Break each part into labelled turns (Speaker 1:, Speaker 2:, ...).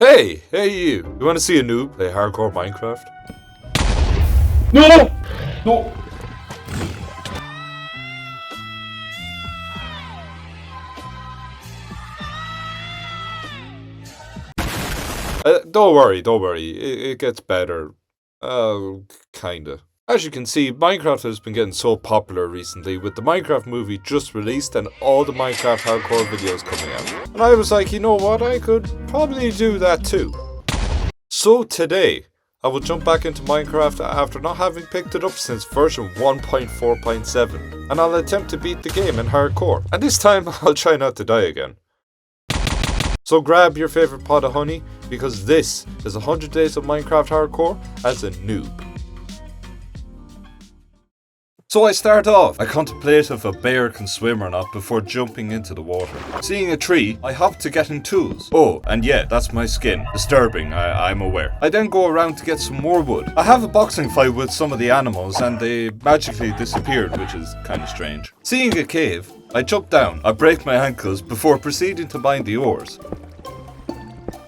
Speaker 1: Hey you! You want to see a noob play hardcore Minecraft?
Speaker 2: No! No!
Speaker 1: Don't worry. It gets better. Kinda. As you can see, Minecraft has been getting so popular recently with the Minecraft movie just released and all the Minecraft hardcore videos coming out. And I was like, you know what, I could probably do that too. So today, I will jump back into Minecraft after not having picked it up since version 1.4.7, and I'll attempt to beat the game in hardcore. And this time, I'll try not to die again. So grab your favourite pot of honey, because this is 100 days of Minecraft hardcore as a noob. So I start off, I contemplate if a bear can swim or not before jumping into the water. Seeing a tree, I hop to getting tools. Oh, and yeah, that's my skin. Disturbing, I'm aware. I then go around to get some more wood. I have a boxing fight with some of the animals and they magically disappeared, which is kind of strange. Seeing a cave, I jump down, I break my ankles before proceeding to mine the ores.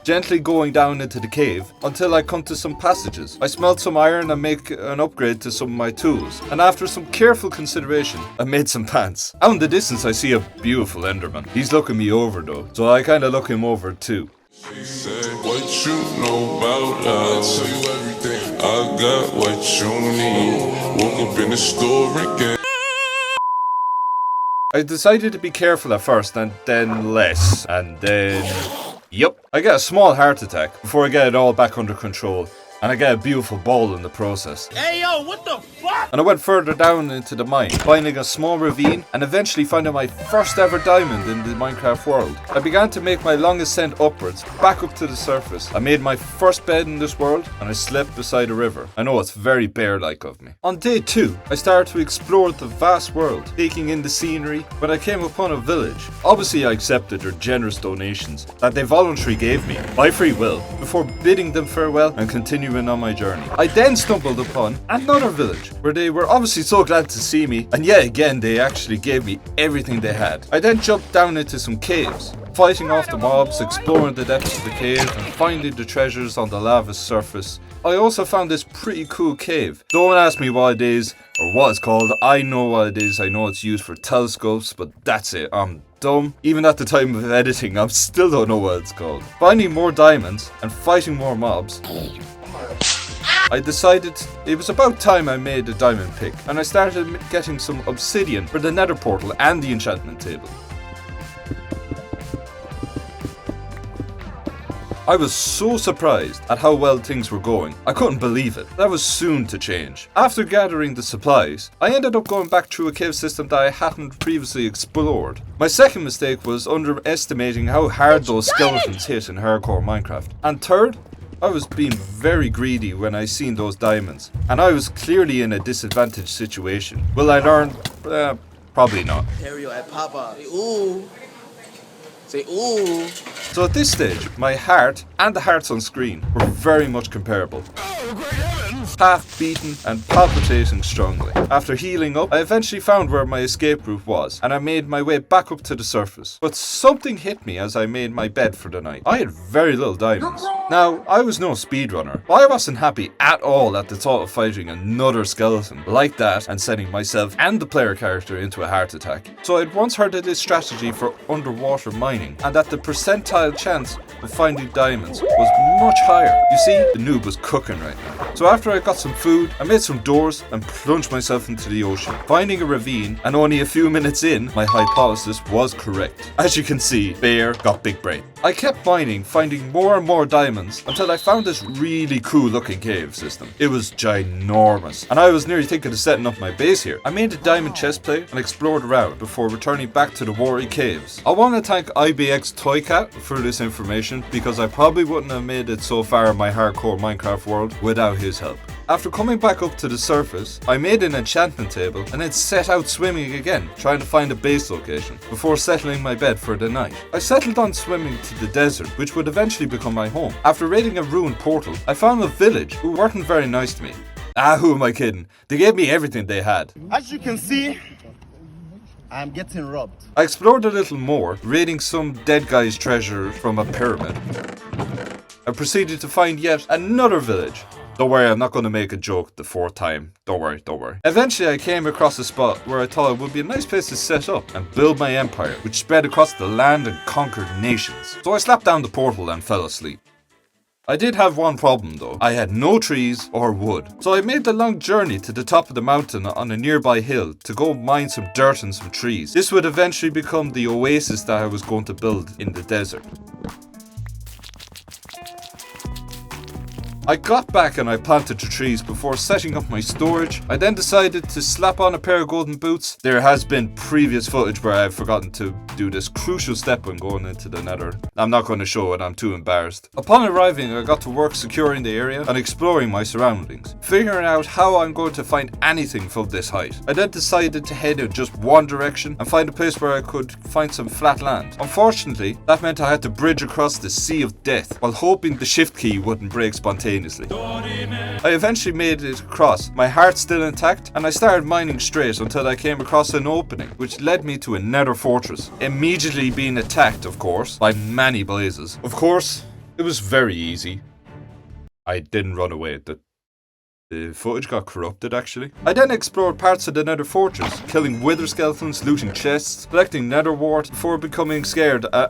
Speaker 1: Gently going down into the cave until I come to some passages. I smelt some iron and make an upgrade to some of my tools. And after some careful consideration, I made some pants. Out in the distance I see a beautiful Enderman. He's looking me over though, so I kinda look him over too.
Speaker 3: She said, what you know about love? I'll tell you everything. I got what you need. Woke up in the store again.
Speaker 1: I decided to be careful at first and then less. And then... Yup, I get a small heart attack before I get it all back under control, and I get a beautiful bowl in the process.
Speaker 2: Hey yo, what the fuck?
Speaker 1: And I went further down into the mine, finding a small ravine, and eventually finding my first ever diamond in the Minecraft world. I began to make my long ascent upwards, back up to the surface. I made my first bed in this world, and I slept beside a river. I know it's very bear-like of me. On day 2, I started to explore the vast world, taking in the scenery, when I came upon a village. Obviously I accepted their generous donations that they voluntarily gave me, by free will, before bidding them farewell and continuing on my journey. I then stumbled upon another village, where they were obviously so glad to see me, and yet again they actually gave me everything they had. I then jumped down into some caves, fighting off the mobs, exploring the depths of the cave, and finding the treasures on the lava's surface. I also found this pretty cool cave. Don't ask me what it is, or what it's called. I know what it is, I know it's used for telescopes, but that's it, I'm dumb. Even at the time of editing, I still don't know what it's called. Finding more diamonds, and fighting more mobs, I decided it was about time I made a diamond pick, and I started getting some obsidian for the nether portal and the enchantment table. I was so surprised at how well things were going. I couldn't believe it. That was soon to change. After gathering the supplies, I ended up going back through a cave system that I hadn't previously explored. My second mistake was underestimating how hard those skeletons hit in hardcore Minecraft. And third, I was being very greedy when I seen those diamonds, and I was clearly in a disadvantaged situation. Will I learn? Probably not.
Speaker 4: Stereo at Papa. Say ooh. Say ooh.
Speaker 1: So at this stage, my heart and the hearts on screen were very much comparable.
Speaker 3: Oh, great heavens!
Speaker 1: Half beaten and palpitating strongly. After healing up, I eventually found where my escape route was, and I made my way back up to the surface. But something hit me as I made my bed for the night. I had very little diamonds. Now, I was no speedrunner, but I wasn't happy at all at the thought of fighting another skeleton like that and sending myself and the player character into a heart attack. So I'd once heard of this strategy for underwater mining, and that the percentile chance of finding diamonds was much higher. You see, the noob was cooking right now. So after I got some food, I made some doors and plunged myself into the ocean, finding a ravine, and only a few minutes in, my hypothesis was correct. As you can see, Bear got big brain. I kept mining, finding more and more diamonds, until I found this really cool looking cave system. It was ginormous, and I was nearly thinking of setting up my base here. I made a diamond chestplate and explored around before returning back to the Warry Caves. I want to thank IBX Toycat for this information, because I probably wouldn't have made it so far in my hardcore Minecraft world without his help. After coming back up to the surface, I made an enchantment table and then set out swimming again, trying to find a base location, before settling my bed for the night. I settled on swimming to the desert, which would eventually become my home. After raiding a ruined portal, I found a village who weren't very nice to me. Who am I kidding? They gave me everything they had.
Speaker 4: As you can see, I'm getting robbed.
Speaker 1: I explored a little more, raiding some dead guy's treasure from a pyramid. I proceeded to find yet another village. Don't worry, I'm not going to make a joke the 4th time. Don't worry. Eventually, I came across a spot where I thought it would be a nice place to set up and build my empire, which spread across the land and conquered nations. So I slapped down the portal and fell asleep. I did have one problem though. I had no trees or wood. So I made the long journey to the top of the mountain on a nearby hill to go mine some dirt and some trees. This would eventually become the oasis that I was going to build in the desert. I got back and I planted the trees before setting up my storage. I then decided to slap on a pair of golden boots. There has been previous footage where I've forgotten to do this crucial step when going into the Nether. I'm not going to show it, I'm too embarrassed. Upon arriving, I got to work securing the area and exploring my surroundings, figuring out how I'm going to find anything from this height. I then decided to head in just one direction and find a place where I could find some flat land. Unfortunately, that meant I had to bridge across the sea of death while hoping the shift key wouldn't break spontaneously. I eventually made it across, my heart still intact, and I started mining straight until I came across an opening, which led me to a nether fortress, immediately being attacked, of course, by many blazes. Of course, it was very easy. I didn't run away. The footage got corrupted, actually. I then explored parts of the nether fortress, killing wither skeletons, looting chests, collecting nether wart before becoming scared, a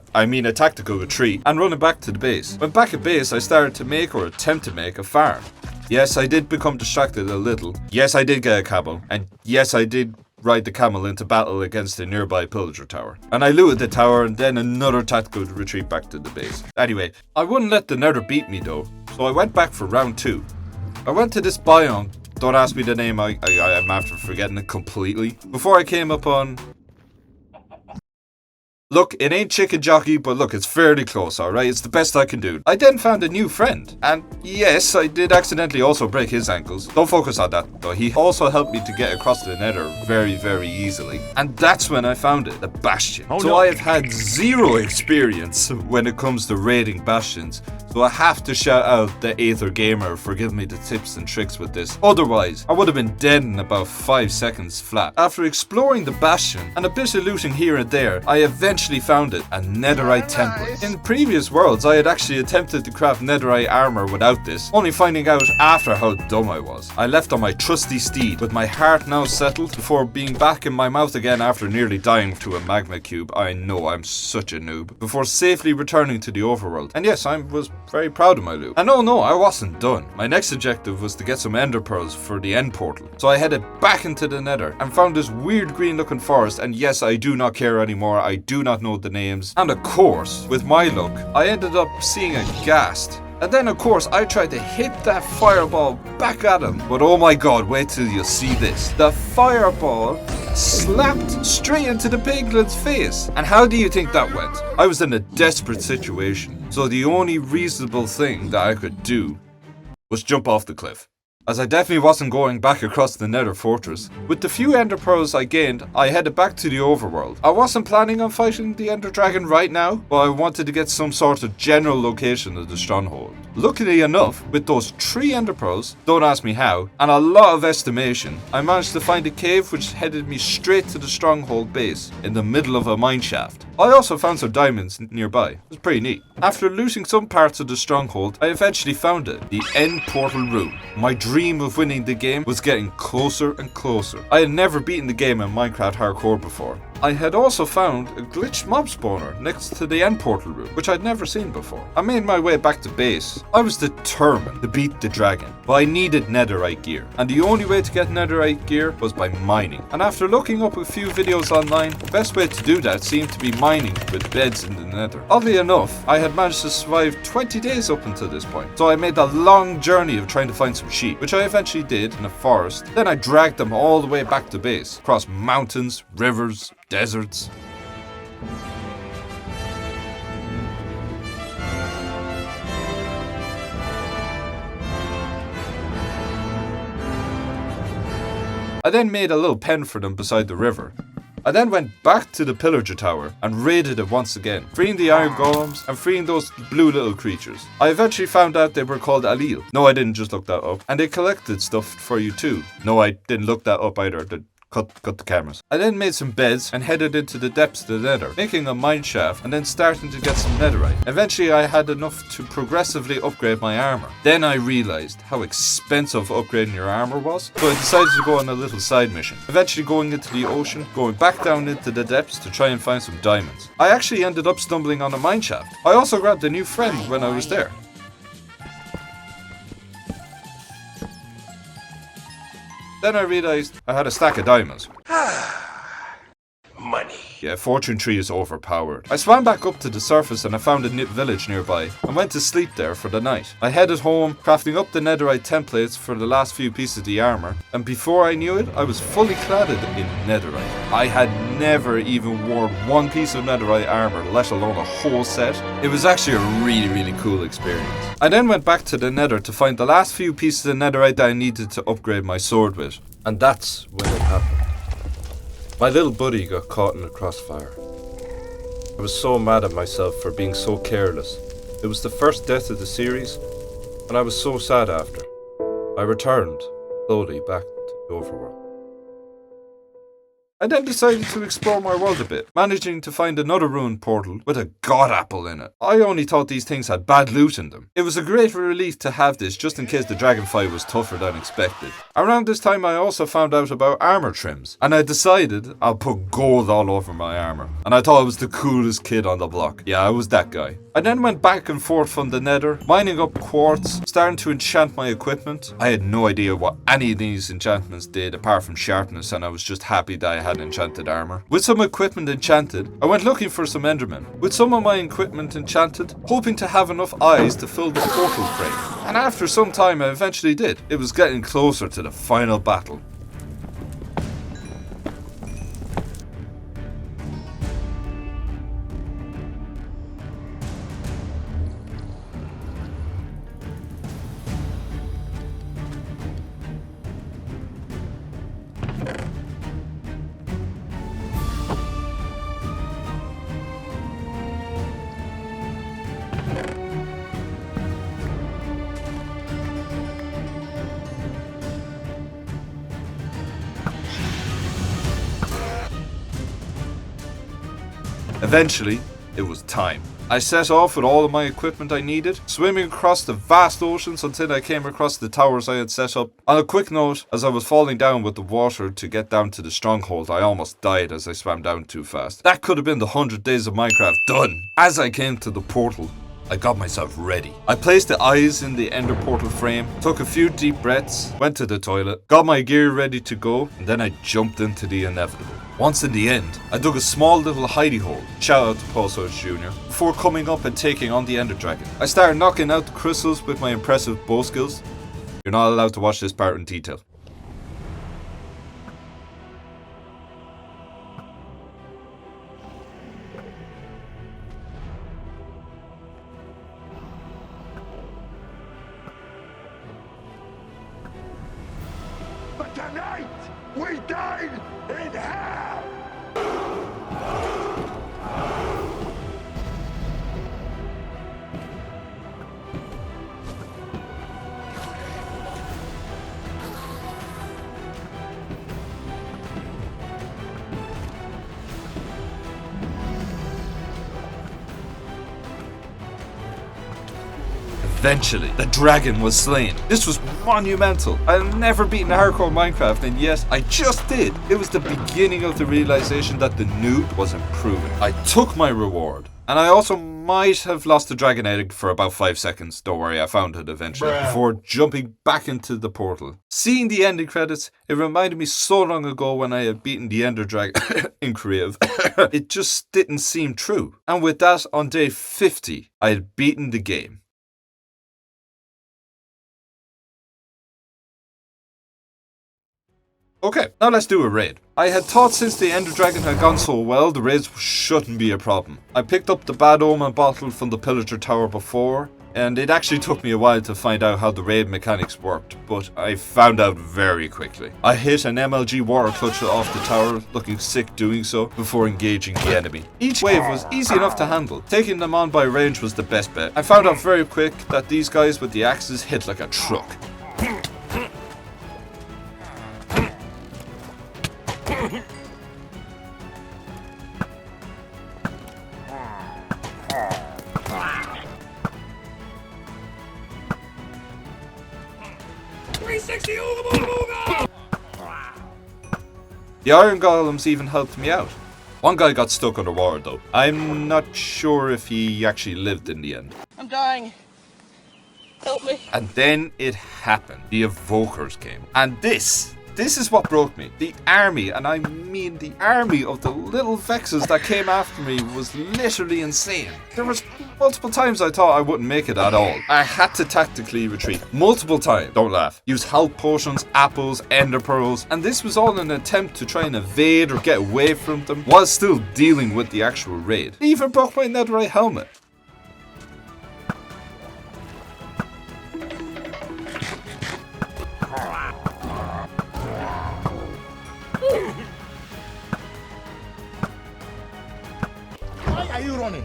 Speaker 1: tactical retreat, and running back to the base. When back at base, I started to make or attempt to make a farm. Yes, I did become distracted a little. Yes, I did get a camel. And yes, I did ride the camel into battle against a nearby pillager tower. And I looted the tower and then another tactical retreat back to the base. Anyway, I wouldn't let the nether beat me though, so I went back for round 2. I went to this biome, don't ask me the name, I'm after forgetting it completely. Before I came up on... Look, it ain't chicken jockey, but look, it's fairly close, alright? It's the best I can do. I then found a new friend. And yes, I did accidentally also break his ankles. Don't focus on that, though. He also helped me to get across the nether very, very easily. And that's when I found it, the bastion. I have had zero experience when it comes to raiding bastions. So I have to shout out the Aether Gamer for giving me the tips and tricks with this. Otherwise, I would have been dead in about 5 seconds flat. After exploring the bastion and a bit of looting here and there, I eventually found it, a Netherite template. In previous worlds, I had actually attempted to craft Netherite armour without this, only finding out after how dumb I was. I left on my trusty steed, with my heart now settled, before being back in my mouth again after nearly dying to a magma cube. I know, I'm such a noob. Before safely returning to the overworld. And yes, I was very proud of my loot. And oh no, I wasn't done. My next objective was to get some ender pearls for the end portal. So I headed back into the nether and found this weird green looking forest, and yes, I do not care anymore. I do not know the names. And of course, with my luck, I ended up seeing a ghast. And then of course I tried to hit that fireball back at him. But oh my god, wait till you see this. The fireball slapped straight into the piglet's face. And how do you think that went? I was in a desperate situation. So the only reasonable thing that I could do was jump off the cliff. As I definitely wasn't going back across the nether fortress. With the few ender pearls I gained, I headed back to the overworld. I wasn't planning on fighting the ender dragon right now, but I wanted to get some sort of general location of the stronghold. Luckily enough, with those 3 ender pearls, don't ask me how, and a lot of estimation, I managed to find a cave which headed me straight to the stronghold base, in the middle of a mine shaft. I also found some diamonds nearby. It was pretty neat. After looting some parts of the stronghold, I eventually found it, the end portal room. My dream of winning the game was getting closer and closer. I had never beaten the game in Minecraft Hardcore before. I had also found a glitched mob spawner next to the end portal room, which I'd never seen before. I made my way back to base. I was determined to beat the dragon, but I needed netherite gear, and the only way to get netherite gear was by mining. And after looking up a few videos online, the best way to do that seemed to be mining with beds in the nether. Oddly enough, I had managed to survive 20 days up until this point, so I made the long journey of trying to find some sheep, which I eventually did in a forest. Then I dragged them all the way back to base, across mountains, rivers, deserts. I then made a little pen for them beside the river. I then went back to the pillager tower and raided it once again, freeing the iron golems and freeing those blue little creatures. I eventually found out they were called Alil. No, I didn't just look that up. And they collected stuff for you too. No, I didn't look that up either. The Cut the cameras. I then made some beds and headed into the depths of the Nether, making a mine shaft and then starting to get some Netherite. Eventually I had enough to progressively upgrade my armour. Then I realised how expensive upgrading your armour was, so I decided to go on a little side mission. Eventually going into the ocean, going back down into the depths to try and find some diamonds. I actually ended up stumbling on a mine shaft. I also grabbed a new friend when I was there. Then I realised I had a stack of diamonds.
Speaker 2: Money.
Speaker 1: Yeah, Fortune Tree is overpowered. I swam back up to the surface and I found a village nearby and went to sleep there for the night. I headed home, crafting up the Netherite templates for the last few pieces of the armour, and before I knew it, I was fully cladded in Netherite. I had never even worn one piece of Netherite armour, let alone a whole set. It was actually a really cool experience. I then went back to the Nether to find the last few pieces of Netherite that I needed to upgrade my sword with. And that's when it happened. My little buddy got caught in the crossfire. I was so mad at myself for being so careless. It was the first death of the series, and I was so sad after. I returned, slowly, back to the overworld. I then decided to explore my world a bit, managing to find another ruined portal with a god apple in it. I only thought these things had bad loot in them. It was a great relief to have this just in case the dragon fight was tougher than expected. Around this time I also found out about armor trims, and I decided I'll put gold all over my armor. And I thought I was the coolest kid on the block. Yeah, I was that guy. I then went back and forth from the Nether, mining up quartz, starting to enchant my equipment. I had no idea what any of these enchantments did apart from sharpness, and I was just happy that I had enchanted armor. With some equipment enchanted, I went looking for some Endermen. With some of my equipment enchanted, hoping to have enough eyes to fill the portal frame. And after some time I eventually did. It was getting closer to the final battle. Eventually, it was time. I set off with all of my equipment I needed, swimming across the vast oceans until I came across the towers I had set up. On a quick note, as I was falling down with the water to get down to the stronghold, I almost died as I swam down too fast. That could have been the 100 days of Minecraft done. As I came to the portal, I got myself ready. I placed the eyes in the ender portal frame, took a few deep breaths, went to the toilet, got my gear ready to go, and then I jumped into the inevitable. Once in the end, I dug a small little hidey hole, shout out to Paul Soares Jr., before coming up and taking on the ender dragon. I started knocking out the crystals with my impressive bow skills. You're not allowed to watch this part in detail.
Speaker 2: But tonight, we died in hell!
Speaker 1: Eventually, the dragon was slain. This was monumental. I've never beaten hardcore Minecraft, and yes, I just did. It was the beginning of the realization that the noob was improving. I took my reward, and I also might have lost the dragon egg for about 5 seconds. Don't worry, I found it eventually, before jumping back into the portal. Seeing the ending credits, it reminded me so long ago when I had beaten the ender dragon in creative. It just didn't seem true. And with that, on day 50, I had beaten the game. Okay, now let's do a raid. I had thought since the Ender Dragon had gone so well, the raids shouldn't be a problem. I picked up the Bad Omen bottle from the Pillager Tower before, and it actually took me a while to find out how the raid mechanics worked, but I found out very quickly. I hit an MLG water clutch off the tower, looking sick doing so, before engaging the enemy. Each wave was easy enough to handle. Taking them on by range was the best bet. I found out very quick that these guys with the axes hit like a truck. The iron golems even helped me out. One guy got stuck underwater though. I'm not sure if he actually lived in the end.
Speaker 4: I'm dying. Help me.
Speaker 1: And then it happened. The evokers came. And this is what broke me. The army, and I mean the army of the little vexes that came after me was literally insane. There was multiple times I thought I wouldn't make it at all. I had to tactically retreat. Multiple times. Don't laugh. Use health potions, apples, ender pearls, and this was all in an attempt to try and evade or get away from them while still dealing with the actual raid. I even broke my netherite helmet.
Speaker 2: Why are you running?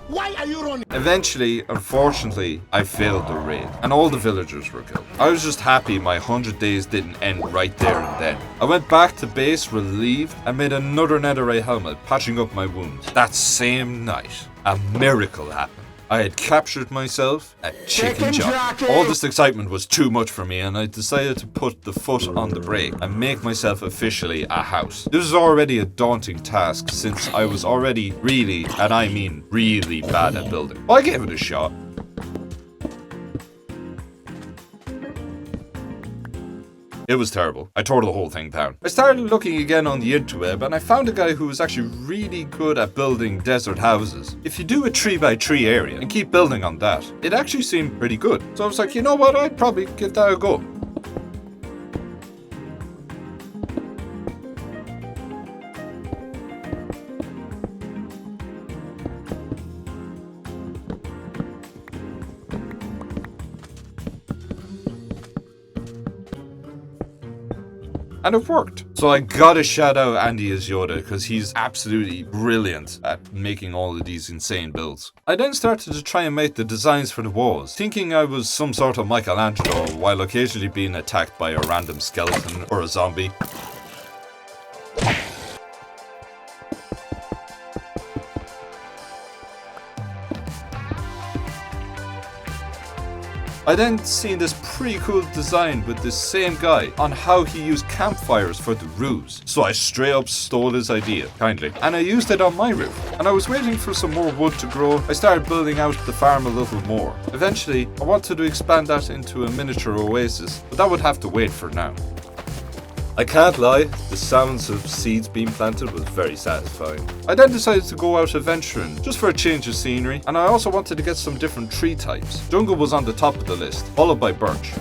Speaker 2: Why are you running?
Speaker 1: Eventually, unfortunately, I failed the raid, and all the villagers were killed. I was just happy my 100 days didn't end right there and then. I went back to base relieved and made another netherite helmet, patching up my wounds. That same night, a miracle happened. I had captured myself a chicken jockey. All this excitement was too much for me, and I decided to put the foot on the brake and make myself officially a house. This was already a daunting task since I was already really, and I mean really bad at building. But I gave it a shot. It was terrible. I tore the whole thing down. I started looking again on the interweb and I found a guy who was actually really good at building desert houses. If you do a 3x3 area and keep building on that, it actually seemed pretty good. So I was like, you know what, I'd probably give that a go. And it worked. So I gotta shout out Andy as Yoda because he's absolutely brilliant at making all of these insane builds. I then started to try and make the designs for the walls, thinking I was some sort of Michelangelo while occasionally being attacked by a random skeleton or a zombie. I then seen this pretty cool design with this same guy on how he used campfires for the roofs. So I straight up stole his idea, kindly, and I used it on my roof. And I was waiting for some more wood to grow. I started building out the farm a little more. Eventually, I wanted to expand that into a miniature oasis, but that would have to wait for now. I can't lie, the sounds of seeds being planted was very satisfying. I then decided to go out adventuring, just for a change of scenery, and I also wanted to get some different tree types. Jungle was on the top of the list, followed by birch.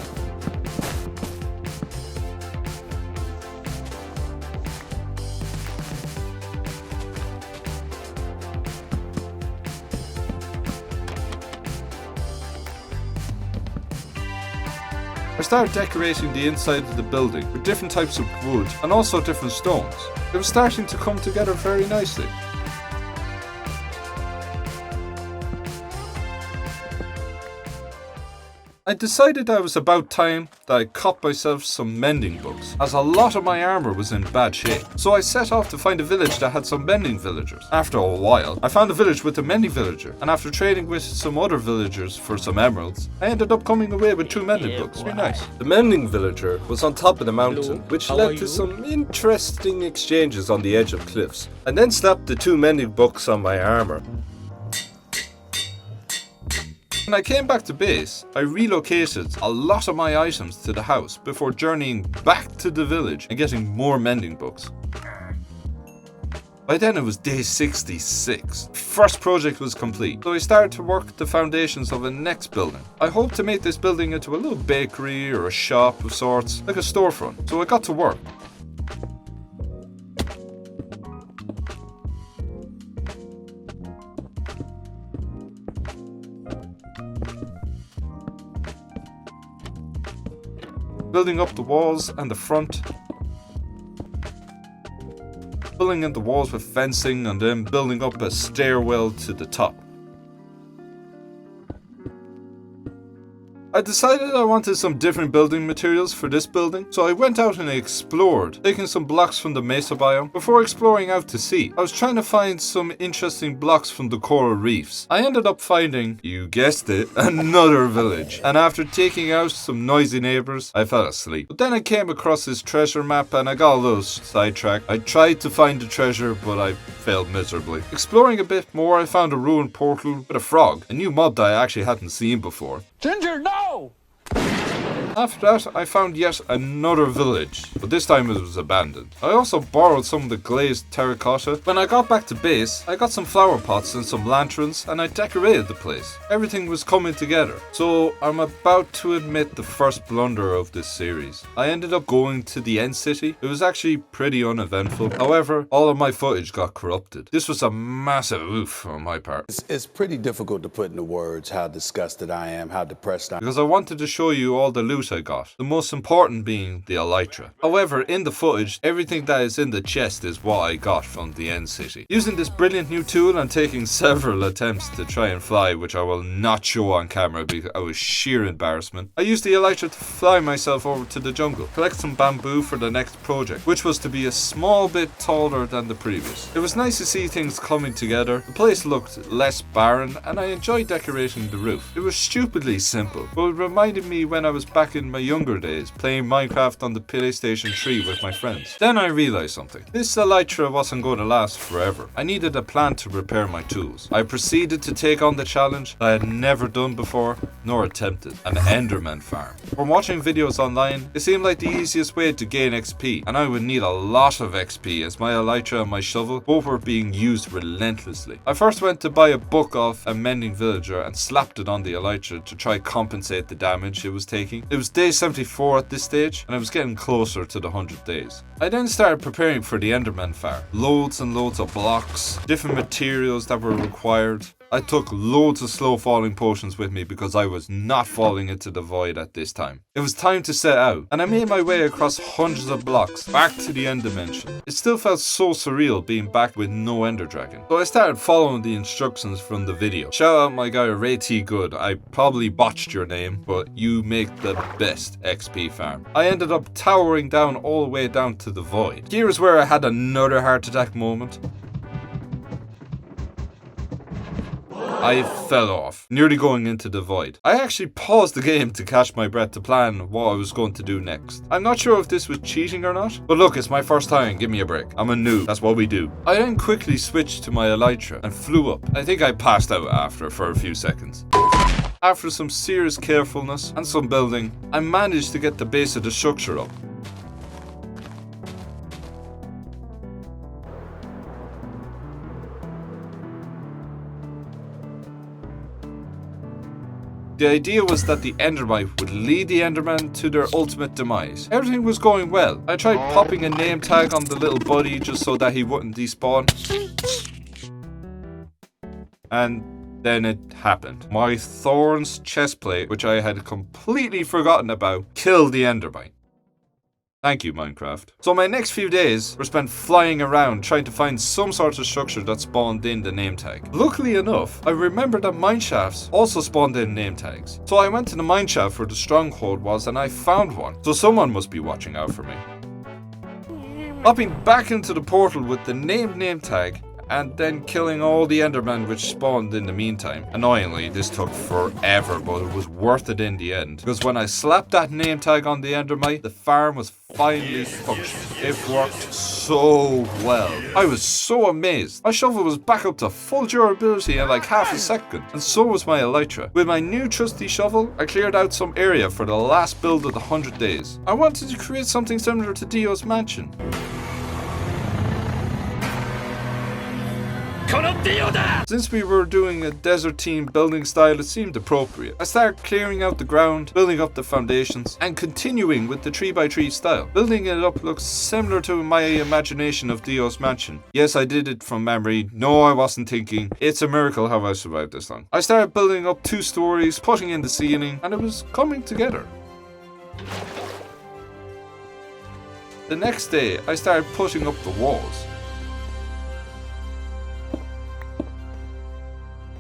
Speaker 1: I started decorating the inside of the building with different types of wood and also different stones. It was starting to come together very nicely. I decided that it was about time that I caught myself some mending books, as a lot of my armour was in bad shape. So I set off to find a village that had some mending villagers. After a while, I found a village with a mending villager, and after trading with some other villagers for some emeralds, I ended up coming away with 2 mending books. Very nice.
Speaker 5: The mending villager was on top of the mountain, which led to some interesting exchanges on the edge of cliffs. I then slapped the 2 mending books on my armour.
Speaker 1: When I came back to base, I relocated a lot of my items to the house before journeying back to the village and getting more mending books. By then it was day 66. First project was complete, so I started to work the foundations of a next building. I hope to make this building into a little bakery or a shop of sorts, like a storefront, so I got to work. Building up the walls and the front. Filling in the walls with fencing and then building up a stairwell to the top. I decided I wanted some different building materials for this building, so I went out and explored, taking some blocks from the mesa biome before exploring out to sea. I was trying to find some interesting blocks from the coral reefs. I ended up finding, you guessed it, another village, and after taking out some noisy neighbors, I fell asleep. But then I came across this treasure map and I got a little sidetracked. I tried to find the treasure, but I failed miserably. Exploring a bit more, I found a ruined portal with a frog, a new mob that I actually hadn't seen before.
Speaker 2: Ginger, no!
Speaker 1: After that, I found yet another village, but this time it was abandoned. I also borrowed some of the glazed terracotta. When I got back to base, I got some flower pots and some lanterns, and I decorated the place. Everything was coming together. So I'm about to admit the first blunder of this series. I ended up going to the end city. It was actually pretty uneventful. However, all of my footage got corrupted. This was a massive oof on my part.
Speaker 6: It's pretty difficult to put into words how disgusted I am, how depressed I am.
Speaker 1: Because I wanted to show you all the loot I got, the most important being the elytra. However, in the footage, everything that is in the chest is what I got from the end city. Using this brilliant new tool and taking several attempts to try and fly, which I will not show on camera because I was sheer embarrassment, I used the elytra to fly myself over to the jungle, collect some bamboo for the next project, which was to be a small bit taller than the previous. It was nice to see things coming together. The place looked less barren and I enjoyed decorating the roof. It was stupidly simple, but it reminded me when I was back in my younger days playing Minecraft on the PlayStation 3 with my friends. Then I realized something. This elytra wasn't going to last forever. I needed a plan to repair my tools. I proceeded to take on the challenge that I had never done before nor attempted, an Enderman farm. From watching videos online, it seemed like the easiest way to gain XP, and I would need a lot of XP as my elytra and my shovel both were being used relentlessly. I first went to buy a book off a mending villager and slapped it on the elytra to try compensate the damage it was taking. It was day 74 at this stage, and I was getting closer to the 100 days. I then started preparing for the Enderman farm. Loads and loads of blocks, different materials that were required. I took loads of slow falling potions with me because I was not falling into the void at this time. It was time to set out, and I made my way across hundreds of blocks back to the end dimension. It still felt so surreal being back with no ender dragon. So I started following the instructions from the video. Shout out my guy Ray T Good. I probably botched your name, but you make the best XP farm. I ended up towering down all the way down to the void. Here is where I had another heart attack moment. I fell off, nearly going into the void. I actually paused the game to catch my breath to plan what I was going to do next. I'm not sure if this was cheating or not, but look, it's my first time, give me a break. I'm a noob, that's what we do. I then quickly switched to my elytra and flew up. I think I passed out after for a few seconds. After some serious carefulness and some building, I managed to get the base of the structure up. The idea was that the Endermite would lead the Enderman to their ultimate demise. Everything was going well. I tried popping a name tag on the little buddy just so that he wouldn't despawn. And then it happened. My Thorns chestplate, which I had completely forgotten about, killed the Endermite. Thank you, Minecraft. So my next few days were spent flying around trying to find some sort of structure that spawned in the name tag. Luckily enough, I remembered that mineshafts also spawned in name tags. So I went to the mineshaft where the stronghold was and I found one. So someone must be watching out for me. Hopping back into the portal with the named name tag, and then killing all the Endermen which spawned in the meantime. Annoyingly, this took forever, but it was worth it in the end. Because when I slapped that name tag on the Endermite, the farm was finally functioning. It worked so well. I was so amazed. My shovel was back up to full durability in like half a second, and so was my elytra. With my new trusty shovel, I cleared out some area for the last build of the 100 days. I wanted to create something similar to Dio's mansion. Since we were doing a desert team building style, it seemed appropriate. I started clearing out the ground, building up the foundations, and continuing with the 3x3 style. Building it up looks similar to my imagination of Dio's mansion. Yes, I did it from memory. No, I wasn't thinking. It's a miracle how I survived this long. I started building up 2 stories, putting in the ceiling, and it was coming together. The next day, I started putting up the walls.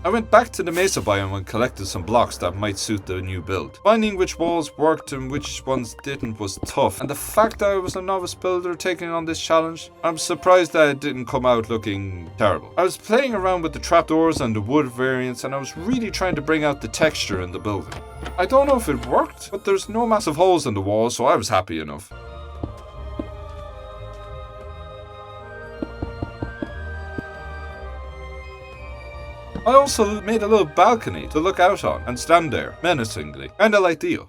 Speaker 1: I went back to the mesa biome and collected some blocks that might suit the new build. Finding which walls worked and which ones didn't was tough, and the fact that I was a novice builder taking on this challenge, I'm surprised that it didn't come out looking terrible. I was playing around with the trapdoors and the wood variants, and I was really trying to bring out the texture in the building. I don't know if it worked, but there's no massive holes in the walls, so I was happy enough. I also made a little balcony to look out on and stand there, menacingly, kinda like Dio.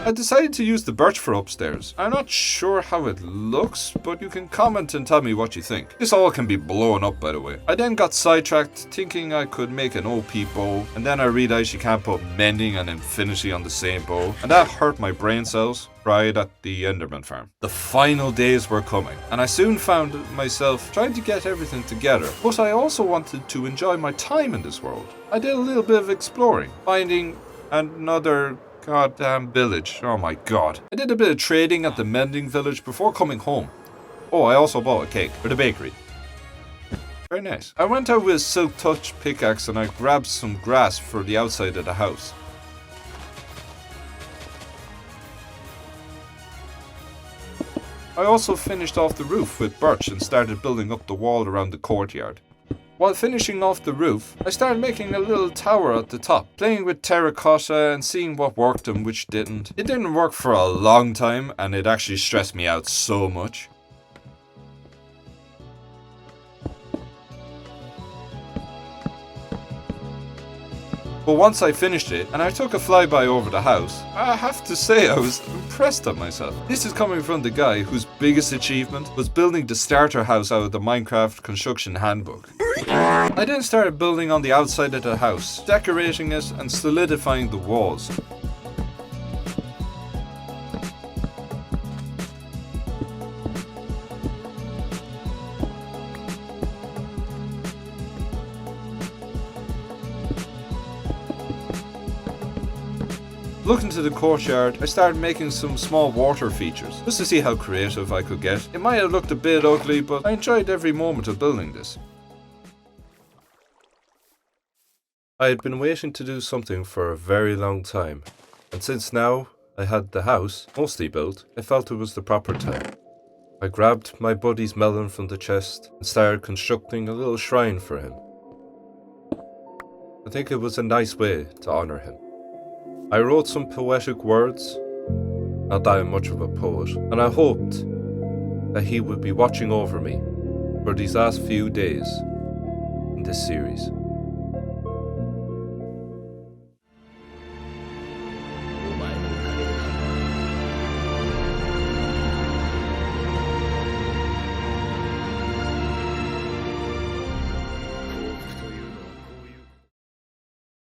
Speaker 1: I decided to use the birch for upstairs. I'm not sure how it looks, but you can comment and tell me what you think. This all can be blown up, by the way. I then got sidetracked, thinking I could make an OP bow, and then I realized you can't put mending and infinity on the same bow, and that hurt my brain cells. Tried at the Enderman farm. The final days were coming, and I soon found myself trying to get everything together, but I also wanted to enjoy my time in this world. I did a little bit of exploring, finding another goddamn village. Oh my god. I did a bit of trading at the mending village before coming home. Oh, I also bought a cake for the bakery. Very nice. I went out with a silk touch pickaxe and I grabbed some grass for the outside of the house. I also finished off the roof with birch and started building up the wall around the courtyard. While finishing off the roof, I started making a little tower at the top, playing with terracotta and seeing what worked and which didn't. It didn't work for a long time and it actually stressed me out so much. But once I finished it, and I took a flyby over the house, I have to say I was impressed at myself. This is coming from the guy whose biggest achievement was building the starter house out of the Minecraft construction handbook. I then started building on the outside of the house, decorating it and solidifying the walls. Looking to the courtyard, I started making some small water features, just to see how creative I could get. It might have looked a bit ugly, but I enjoyed every moment of building this.
Speaker 5: I had been waiting to do something for a very long time, and since now I had the house mostly built, I felt it was the proper time. I grabbed my buddy's melon from the chest and started constructing a little shrine for him. I think it was a nice way to honor him. I wrote some poetic words, not that I'm much of a poet, and I hoped that he would be watching over me for these last few days in this series.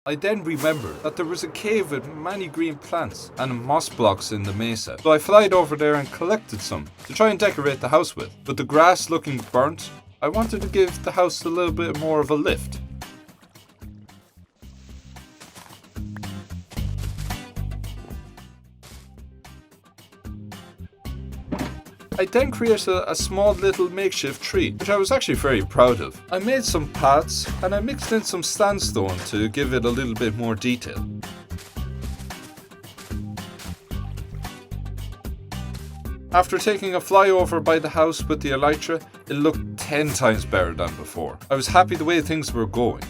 Speaker 1: I then remembered that there was a cave with many green plants and moss blocks in the mesa, so I flied over there and collected some to try and decorate the house with. With the grass looking burnt, I wanted to give the house a little bit more of a lift. I then created a small little makeshift tree, which I was actually very proud of. I made some paths and I mixed in some sandstone to give it a little bit more detail. After taking a flyover by the house with the elytra, it looked 10 times better than before. I was happy the way things were going.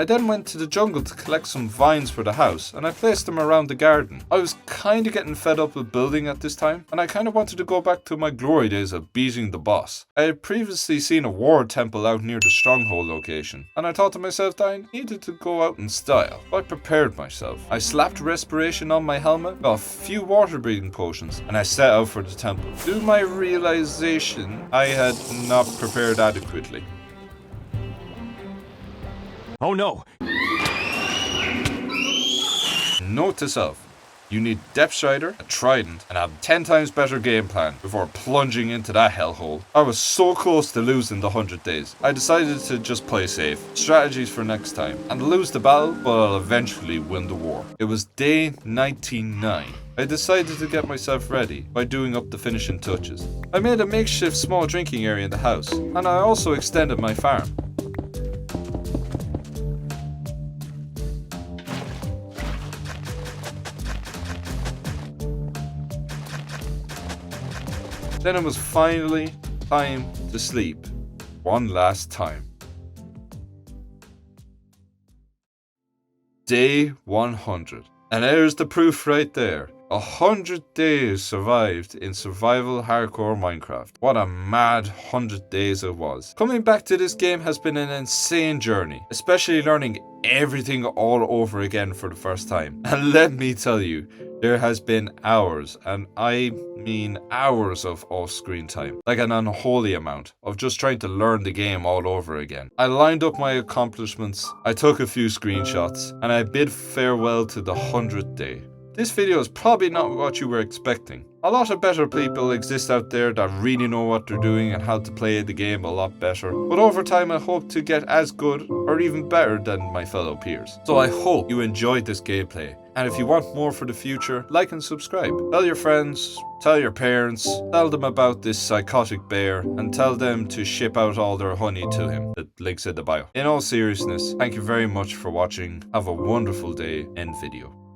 Speaker 1: I then went to the jungle to collect some vines for the house, and I placed them around the garden. I was kinda getting fed up with building at this time, and I kinda wanted to go back to my glory days of beating the boss. I had previously seen a war temple out near the stronghold location, and I thought to myself that I needed to go out in style. So I prepared myself. I slapped respiration on my helmet, got a few water breathing potions, and I set out for the temple. To my realization, I had not prepared adequately.
Speaker 2: Oh no!
Speaker 1: Note to self, You need depth strider, a trident, and a 10 times better game plan before plunging into that hellhole. I was so close to losing the 100 days. I decided to just play safe, strategies for next time, and lose the battle, but I'll eventually win the war. It was day 99. I decided to get myself ready by doing up the finishing touches. I made a makeshift small drinking area in the house, and I also extended my farm. Then it was finally time to sleep. One last time. Day 100. And there's the proof right there. 100 days survived in survival hardcore Minecraft. What a mad 100 days it was. Coming back to this game has been an insane journey, especially learning everything all over again for the first time. And let me tell you, there has been hours, and I mean hours of off-screen time, like an unholy amount of just trying to learn the game all over again. I lined up my accomplishments, I took a few screenshots, and I bid farewell to the 100th day. This video is probably not what you were expecting. A lot of better people exist out there that really know what they're doing and how to play the game a lot better. But over time I hope to get as good or even better than my fellow peers. So I hope you enjoyed this gameplay. And if you want more for the future, like and subscribe. Tell your friends, tell your parents, tell them about this psychotic bear, and tell them to ship out all their honey to him. The link's in the bio. In all seriousness, thank you very much for watching. Have a wonderful day. End video.